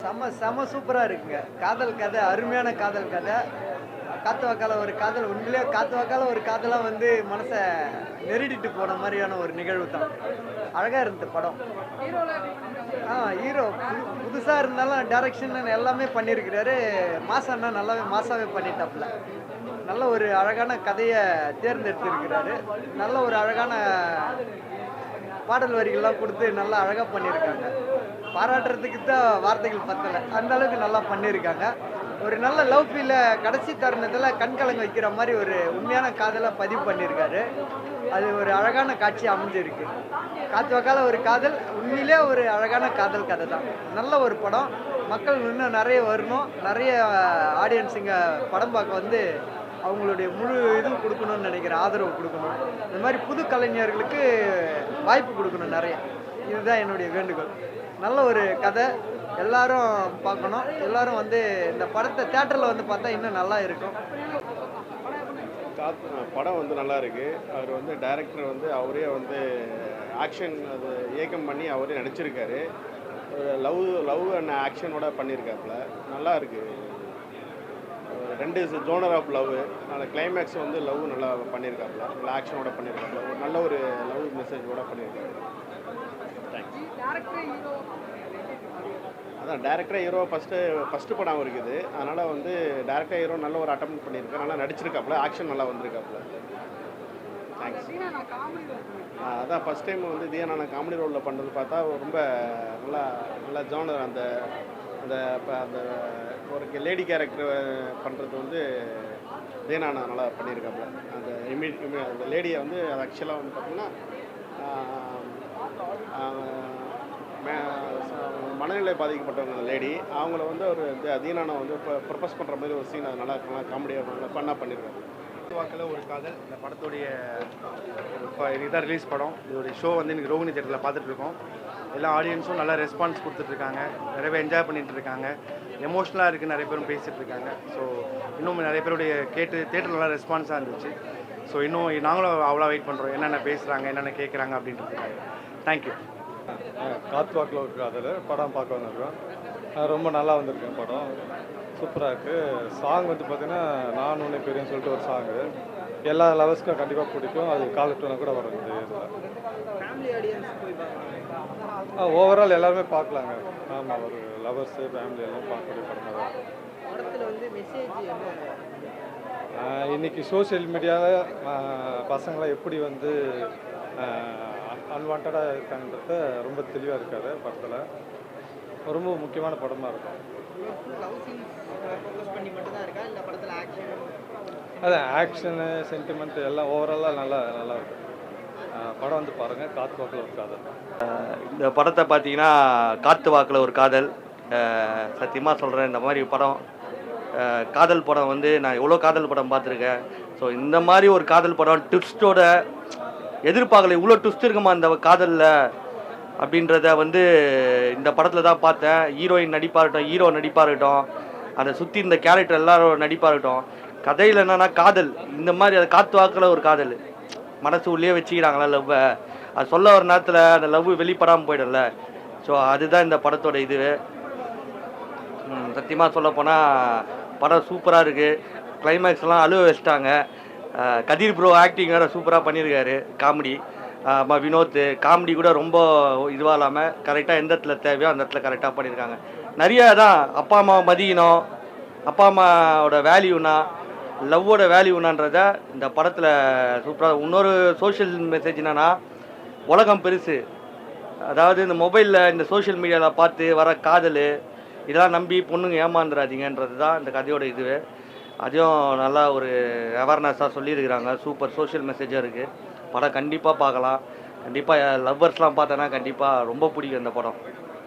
செம சூப்பரா இருக்குங்க. காதல் கதை, அருமையான காதல் கதை. காத்து வாக்கால ஒரு காதல், உண்மையிலேயே காத்து வாக்கால ஒரு காதலா வந்து மனச நெருடிட்டு போன மாரியான ஒரு நிகழ்வு தான். அழகா இருந்தது படம். ஹீரோ புதுசா இருந்தாலும் டைரக்ஷன் எல்லாமே பண்ணியிருக்கிறாரு. மாசான்னா நல்லாவே மாசாவே பண்ணிட்டாப்ல. நல்ல ஒரு அழகான கதைய தேர்ந்தெடுத்திருக்கிறாரு. நல்ல ஒரு அழகான பாடல் வரிகள்லாம் கொடுத்து நல்லா அழகா பண்ணியிருக்காங்க. பாராட்டுறதுக்கு தான் வார்த்தைகள் பத்தல. அந்த அளவுக்கு நல்லா பண்ணியிருக்காங்க. ஒரு நல்ல லவ் ஃபீல கடைசி தருணத்தில் கண்கலங்க வைக்கிற மாதிரி ஒரு உண்மையான காதலை பதிவு பண்ணியிருக்காரு. அது ஒரு அழகான காட்சி அமைஞ்சிருக்கு. காத்து வாக்கால ஒரு காதல், உண்மையிலே ஒரு அழகான காதல் கதை தான். நல்ல ஒரு படம். மக்கள் இன்னும் நிறைய வரணும். நிறைய ஆடியன்ஸுங்க படம் பார்க்க வந்து அவங்களுடைய முழு இதுவும் கொடுக்கணும்னு நினைக்கிறேன். ஆதரவு கொடுக்கணும். இந்த மாதிரி புது கலைஞர்களுக்கு வாய்ப்பு கொடுக்கணும் நிறைய. இதுதான் என்னுடைய வேண்டுகோள். நல்ல ஒரு கதை, எல்லாரும் பார்க்கணும். எல்லாரும் வந்து இந்த படத்தை தியேட்டரில் வந்து பார்த்தா இன்னும் நல்லா இருக்கும். படம் வந்து நல்லா இருக்கு. அவர் வந்து டைரக்டர் வந்து அவரே வந்து ஆக்ஷன் அது இயக்கம் பண்ணி அவரே நடிச்சிருக்காரு. லவ் அண்ட் ஆக்ஷனோட பண்ணியிருக்காப்புல. நல்லா இருக்கு. ரெண்டு ஜோனர் ஆஃப் லவ். நல்ல கிளைமேக்ஸ் வந்து லவ் நல்லா பண்ணியிருக்காப்புல. நல்லா ஆக்ஷனோட பண்ணியிருக்காப்புல. நல்ல ஒரு லவ் மெசேஜோட பண்ணியிருக்காரு. அதான் டேரக்டர் ஹீரோ ஃபஸ்ட்டு படம் இருக்குது. அதனால் வந்து டேரக்டர் ஹீரோ நல்ல ஒரு அட்டம் பண்ணியிருக்காரு. நல்லா நடிச்சிருக்காப்புல. ஆக்ஷன் நல்லா வந்திருக்காப்புல. தேங்க்ஸ். அதான் ஃபஸ்ட் டைம் வந்து தியானா காமெடி ரோலில் பண்ணுறது பார்த்தா ரொம்ப நல்லா ஜோனர் அந்த அந்த அந்த ஒரு லேடி கேரக்டர் பண்ணுறது வந்து தியானா நல்லா பண்ணியிருக்காப்புல. அந்த அந்த லேடியை வந்து அது ஆக்சுவலாக வந்து பார்த்திங்கன்னா மனநிலை பாதிக்கப்பட்டவங்க அந்த லேடி, அவங்கள வந்து ஒரு தீனானை வந்து இப்போ ப்ரப்போஸ் பண்ணுற மாதிரி ஒரு சீன் அது நல்லா காமெடியாக பண்ணியிருக்காங்க. வாக்கில் ஒரு காதல் இந்த படத்துடைய இப்போ இதுதான் ரிலீஸ் படம். இதோடைய ஷோ வந்து இன்றைக்கி ரோகிணி தேட்டரில் பார்த்துட்ருக்கோம். எல்லா ஆடியன்ஸும் நல்லா ரெஸ்பான்ஸ் கொடுத்துட்ருக்காங்க. நிறையவே என்ஜாய் பண்ணிகிட்டு இருக்காங்க. எமோஷ்னலாக இருக்குது. நிறைய பேரும் பேசிகிட்டு இருக்காங்க. ஸோ இன்னும் நிறைய பேருடைய தேட்டர் நல்லா ரெஸ்பான்ஸாக இருந்துச்சு. ஸோ இன்னும் நாங்களும் அவ்வளோ வெயிட் பண்ணுறோம். என்னென்ன பேசுகிறாங்க, என்னென்ன கேட்குறாங்க அப்படின்றதுக்காக. தேங்க்யூ. காத்து வாக்கில் ஒரு காதல் படம் பார்க்க வந்திருக்கோம். ரொம்ப நல்லா வந்திருக்கு படம். சூப்பராக இருக்குது. சாங் வந்து பார்த்திங்கன்னா நான் உன்னை பெரியன்னு சொல்லிட்டு ஒரு சாங்கு எல்லா லவர்ஸ்க்கும் கண்டிப்பாக பிடிக்கும். அது காலத்துனா கூட வரும். ஓவரால் எல்லாருமே பார்க்கலாங்க. ஆமாம், ஒரு லவர்ஸு ஃபேமிலி எல்லாம் பார்க்கக்கூடிய படமாக தான். இன்றைக்கி சோஷியல் மீடியாவில் பசங்களாம் எப்படி வந்து அன்வான்டாக இருக்காங்கன்றத ரொம்ப தெளிவாக இருக்காது படத்தில். ரொம்ப முக்கியமான படமாக இருக்கும். அதான் ஆக்ஷனு சென்டிமெண்ட் எல்லாம் ஓவராலாக நல்லா இருக்கும். படம் வந்து பாருங்கள். காத்து வாக்கில் ஒரு காதல். இந்த படத்தை பார்த்தீங்கன்னா காத்து வாக்கில் ஒரு காதல். சத்தியமாக சொல்கிறேன், இந்த மாதிரி படம் காதல் படம் வந்து நான் எவ்வளோ காதல் படம் பார்த்துருக்கேன். ஸோ இந்த மாதிரி ஒரு காதல் படம் ட்விஸ்ட்டோட எதிர்பார்க்கல. இவ்வளோ ட்விஸ்ட் இருக்குமா இந்த காதலில் அப்படின்றத வந்து இந்த படத்தில் தான் பார்த்தேன். ஹீரோயின் நடிப்பாகட்டும், ஹீரோ நடிப்பாகட்டும், அதை சுற்றி இந்த கேரக்டர் எல்லாரும் நடிப்பாகட்டும். கதையில் என்னென்னா காதல் இந்த மாதிரி அது காத்து வாக்கில் ஒரு காதல் மனசு உள்ளே வச்சுக்கிறாங்களா லவ்வை. அது சொல்ல ஒரு நேரத்தில் அந்த லவ் வெளிப்படாமல் போயிடும்ல. ஸோ அதுதான் இந்த படத்தோட இது. சத்தியமாக சொல்ல போனால் படம் சூப்பராக இருக்குது. கிளைமேக்ஸ்லாம் அழுவ வச்சிட்டாங்க. கதிர் ப்ரோ ஆக்டிங் வேறு சூப்பராக பண்ணியிருக்காரு. காமெடி வினோத் காமெடி கூட ரொம்ப இதுவாக இல்லாமல் கரெக்டாக எந்த இடத்துல தேவையோ அந்த இடத்துல கரெக்டாக பண்ணியிருக்காங்க. நிறைய தான் அப்பா அம்மா மதியணும், அப்பா அம்மாவோட வேல்யூனா, லவ்வோட வேல்யூனான்றத இந்த படத்தில் சூப்பராக. இன்னொரு சோஷியல் மெசேஜ் என்னென்னா, உலகம் பெருசு. அதாவது இந்த மொபைலில் இந்த சோஷியல் மீடியாவில் பார்த்து வர காதல் இதெல்லாம் நம்பி பொண்ணுங்க ஏமாந்துடாதீங்கன்றது தான் இந்த கதையோட இது. அதையும் நல்லா ஒரு அவேர்னஸாக சொல்லியிருக்கிறாங்க. சூப்பர் சோஷியல் மெசேஜாக இருக்குது. படம் கண்டிப்பாக பார்க்கலாம். கண்டிப்பாக லவ்வர்ஸ்லாம் பார்த்தோன்னா கண்டிப்பாக ரொம்ப பிடிக்கும் இந்த படம்.